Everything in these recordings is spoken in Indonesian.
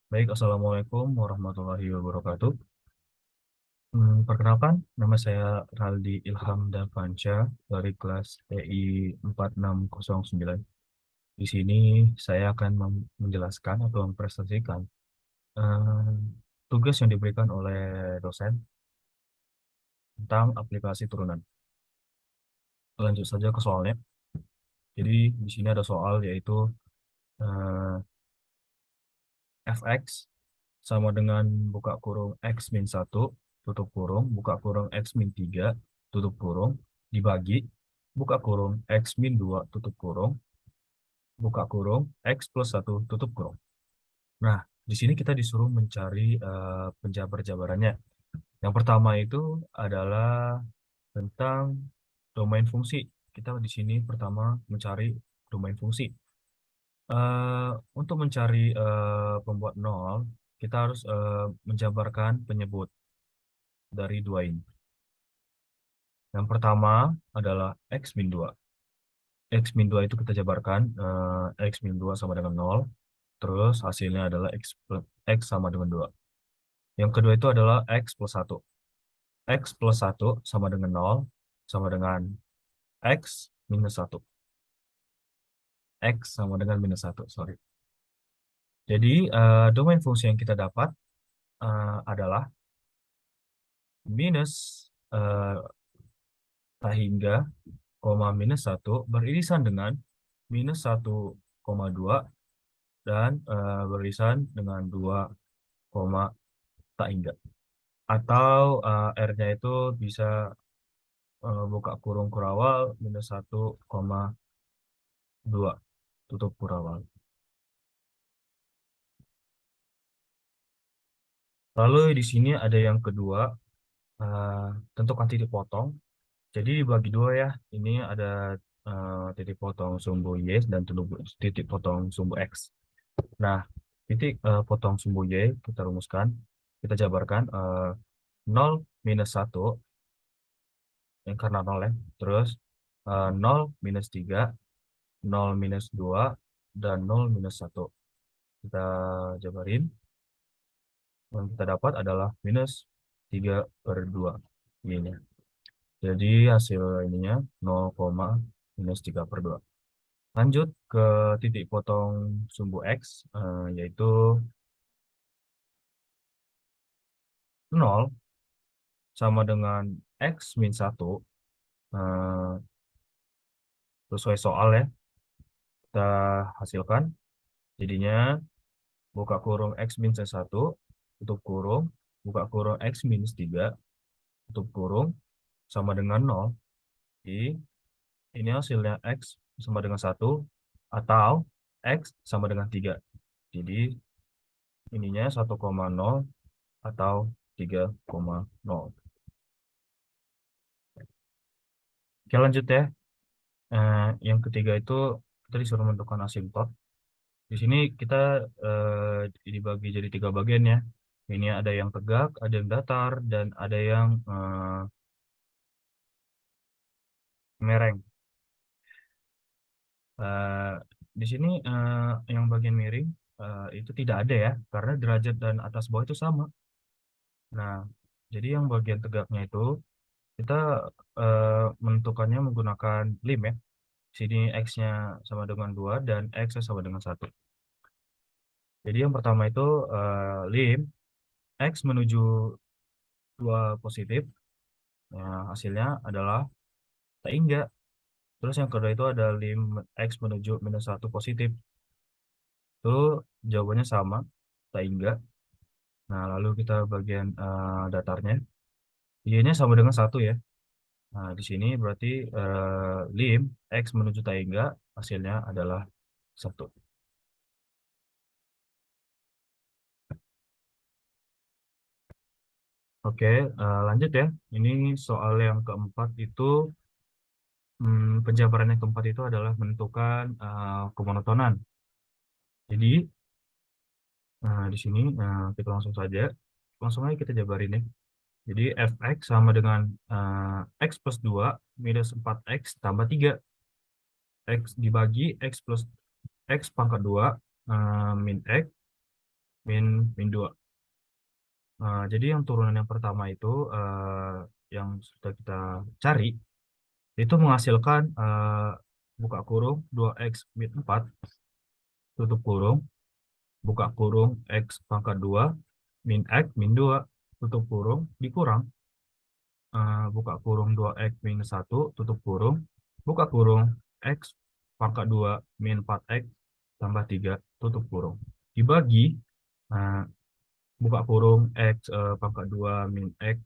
Baik, Assalamualaikum warahmatullahi wabarakatuh. Perkenalkan, nama saya Raldi Ilham Davanca dari kelas TI 4609. Di sini saya akan menjelaskan atau mempresentasikan eh, tugas yang diberikan oleh dosen tentang aplikasi turunan. Lanjut saja ke soalnya. Jadi di sini ada soal yaitu eh, fx sama dengan buka kurung x min 1 tutup kurung buka kurung x min 3 tutup kurung dibagi buka kurung x min 2 tutup kurung buka kurung x plus 1 tutup kurung. Nah, di sini kita disuruh mencari penjabar-jabarannya. Yang pertama itu adalah tentang domain fungsi. Kita di sini pertama mencari domain fungsi. Eh, untuk mencari pembuat nol, kita harus menjabarkan penyebut dari dua ini. Yang pertama adalah X min 2. X min 2 itu kita jabarkan, X min 2 sama dengan nol. Terus hasilnya adalah X sama dengan 2. Yang kedua itu adalah X plus 1. X plus 1 sama dengan nol, sama dengan X minus 1. X sama dengan minus 1, sorry. Jadi, domain fungsi yang kita dapat adalah minus eh, tak hingga, minus 1 beririsan dengan minus 1,2 dan beririsan dengan 2, tak hingga. Atau R-nya itu bisa buka kurung kurawal minus 1,2 tutup kurawal. Lalu di sini ada yang kedua, eh, tentukan titik potong. Jadi dibagi dua ya. Ini ada titik potong sumbu Y dan titik potong sumbu X. Nah, titik potong sumbu Y kita rumuskan, kita jabarkan 0 minus 1, yang karena 0 ya. Terus 0 minus 3, 0 minus 2, dan 0 minus 1. Kita jabarin, yang kita dapat adalah minus 3/2 Y-nya. Jadi hasil ininya 0, minus 3/2. Lanjut ke titik potong sumbu X, yaitu 0 sama dengan X min 1, eh, sesuai soal ya, kita hasilkan. Jadinya buka kurung X min 1, tutup kurung, buka kurung X minus 3, tutup kurung, sama dengan 0. Jadi ini hasilnya X sama dengan 1 atau X sama dengan 3. Jadi ininya 1,0 atau 3,0. Oke, lanjut ya. Yang ketiga itu kita disuruh menentukan asimtot. Di sini kita dibagi jadi tiga bagian ya. Ini ada yang tegak, ada yang datar, dan ada yang mereng. Eh, di sini yang bagian miring itu tidak ada ya, karena derajat dan atas bawah itu sama. Nah, jadi yang bagian tegaknya itu kita menentukannya menggunakan lim ya. Sini X-nya sama dengan 2 dan X-nya sama dengan 1. Jadi yang pertama itu lim X menuju 2 positif. Nah, hasilnya adalah tak hingga. Terus yang kedua itu ada lim X menuju minus 1 positif. Itu jawabannya sama, tak hingga. Nah, lalu kita bagian datarnya. Y-nya sama dengan 1 ya. Nah, di sini berarti lim X menuju tak hingga hasilnya adalah 1. Oke, lanjut ya. Ini soal yang keempat itu, penjabaran yang keempat itu adalah menentukan kemonotonan. Jadi, di sini kita langsung aja kita jabarin ya. Jadi fx sama dengan x plus 2 minus 4x tambah 3. X dibagi x plus x pangkat 2 min x min 2. Jadi yang turunan yang pertama itu yang sudah kita cari itu menghasilkan buka kurung 2x min 4 tutup kurung buka kurung x pangkat 2 min x min 2 tutup kurung dikurang buka kurung 2x minus 1 tutup kurung buka kurung x pangkat 2 min 4x tambah 3 tutup kurung dibagi eh, buka kurung x pangkat 2 min x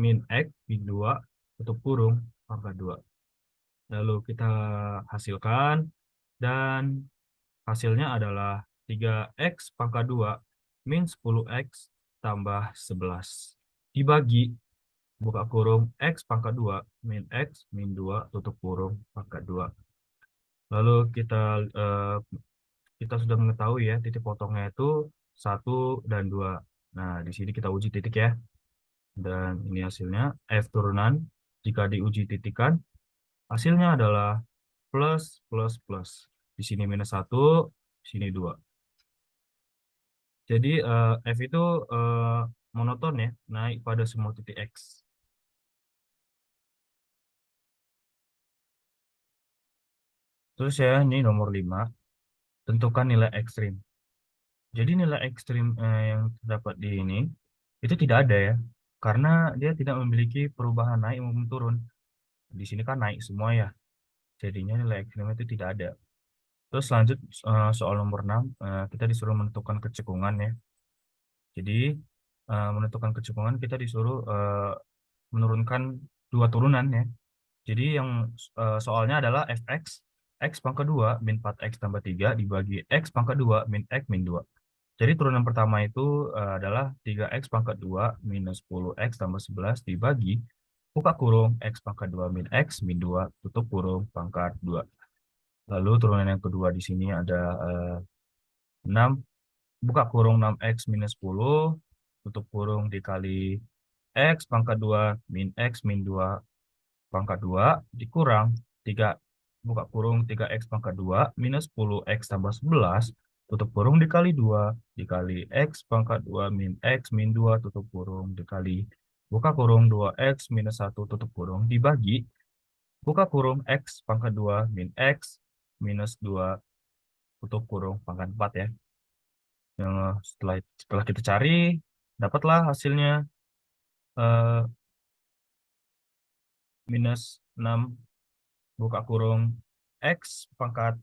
min 2 tutup kurung pangkat 2. Lalu kita hasilkan dan hasilnya adalah 3x pangkat 2 min 10x tambah 11 dibagi buka kurung x pangkat 2 min x min 2 tutup kurung pangkat 2. Lalu eh, kita sudah mengetahui ya titik potongnya itu 1 dan 2. Nah, di sini kita uji titik ya. Dan ini hasilnya F turunan. Jika diuji titikan, hasilnya adalah plus, plus, plus. Di sini minus 1, di sini 2. Jadi F itu eh, monoton ya, naik pada semua titik X. Terus ya, ini nomor 5. Tentukan nilai ekstrim. Jadi nilai ekstrim yang terdapat di ini, itu tidak ada ya. Karena dia tidak memiliki perubahan naik maupun turun. Di sini kan naik semua ya. Jadinya nilai ekstrimnya itu tidak ada. Terus lanjut soal nomor 6, kita disuruh menentukan kecekungan ya. Jadi menentukan kecekungan kita disuruh menurunkan dua turunan ya. Jadi yang soalnya adalah fx x pangkat 2 min 4x tambah 3 dibagi x pangkat 2 min x min 2. Jadi turunan pertama itu adalah 3x pangkat 2 minus 10x tambah 11 dibagi buka kurung x pangkat 2 min x min 2 tutup kurung pangkat 2. Lalu turunan yang kedua di sini ada 6 buka kurung 6x minus 10 tutup kurung dikali x pangkat 2 min x min 2 pangkat 2 dikurang 3 buka kurung 3x pangkat 2 minus 10x tambah 11 tutup kurung dikali 2 dikali x pangkat 2 min x min 2 tutup kurung dikali buka kurung 2x minus 1 tutup kurung dibagi buka kurung x pangkat 2 min x minus 2 tutup kurung pangkat 4 ya. Yang setelah kita cari dapatlah hasilnya eh, minus 6 buka kurung x pangkat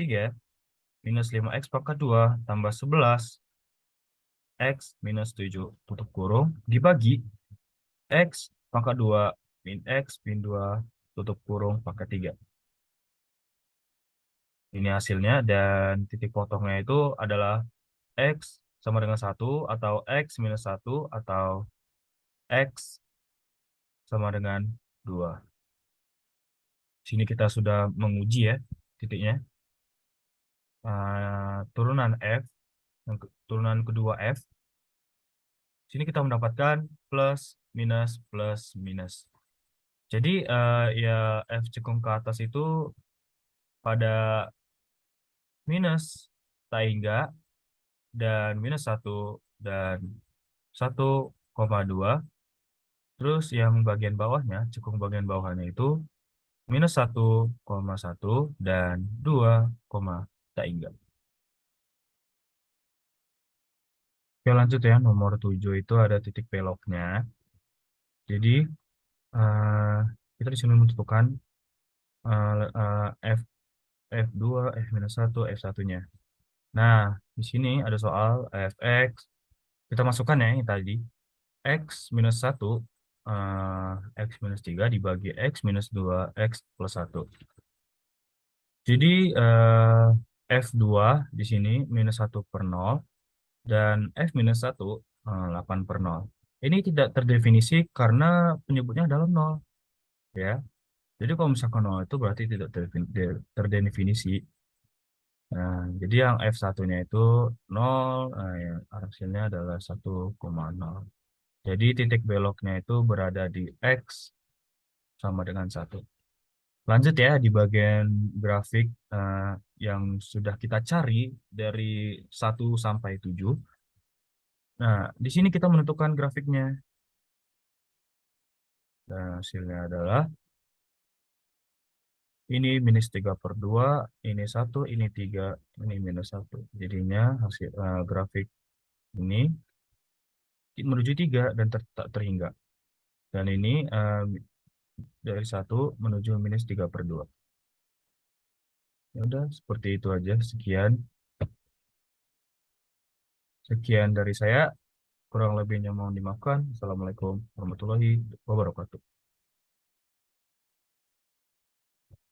3 minus 5x pangkat 2 tambah 11 x minus 7 tutup kurung dibagi x pangkat 2 min x min 2 tutup kurung pangkat 3. Ini hasilnya dan titik potongnya itu adalah x sama dengan 1 atau x minus 1 atau x sama dengan 2. Sini kita sudah menguji ya titiknya. Turunan F, turunan kedua F. Sini kita mendapatkan plus, minus, plus, minus. Jadi ya F cekung ke atas itu pada minus tak hingga dan minus 1 dan 1,2. Terus yang bagian bawahnya, cekung bagian bawahnya itu minus 1,1 dan 2, tak hingga. Oke lanjut ya, nomor 7 itu ada titik beloknya. Jadi eh, kita di sini menentukan F F2, F-1, F1-nya. Nah, di sini ada soal Fx. Kita masukkan ya yang tadi. X minus 1, X minus 3 dibagi X minus 2, X plus 1. Jadi F2 di sini minus 1/0 dan F minus 1 8/0. Ini tidak terdefinisi karena penyebutnya adalah 0. Ya. Jadi kalau misalkan 0 itu berarti tidak terdefinisi. Nah, jadi yang F1-nya itu 0, ya, hasilnya adalah 1,0. Jadi titik beloknya itu berada di X sama dengan 1. Lanjut ya di bagian grafik. yang sudah kita cari dari 1 sampai 7. Nah, di sini kita menentukan grafiknya. Dan hasilnya adalah ini -3/2, ini 1, ini 3, ini -1. Jadinya hasil grafik ini menuju 3 dan tak terhingga. Dan ini dari 1 menuju -3/2. Ya udah, seperti itu aja. Sekian. Sekian dari saya. Kurang lebihnya mohon dimaafkan. Assalamualaikum warahmatullahi wabarakatuh.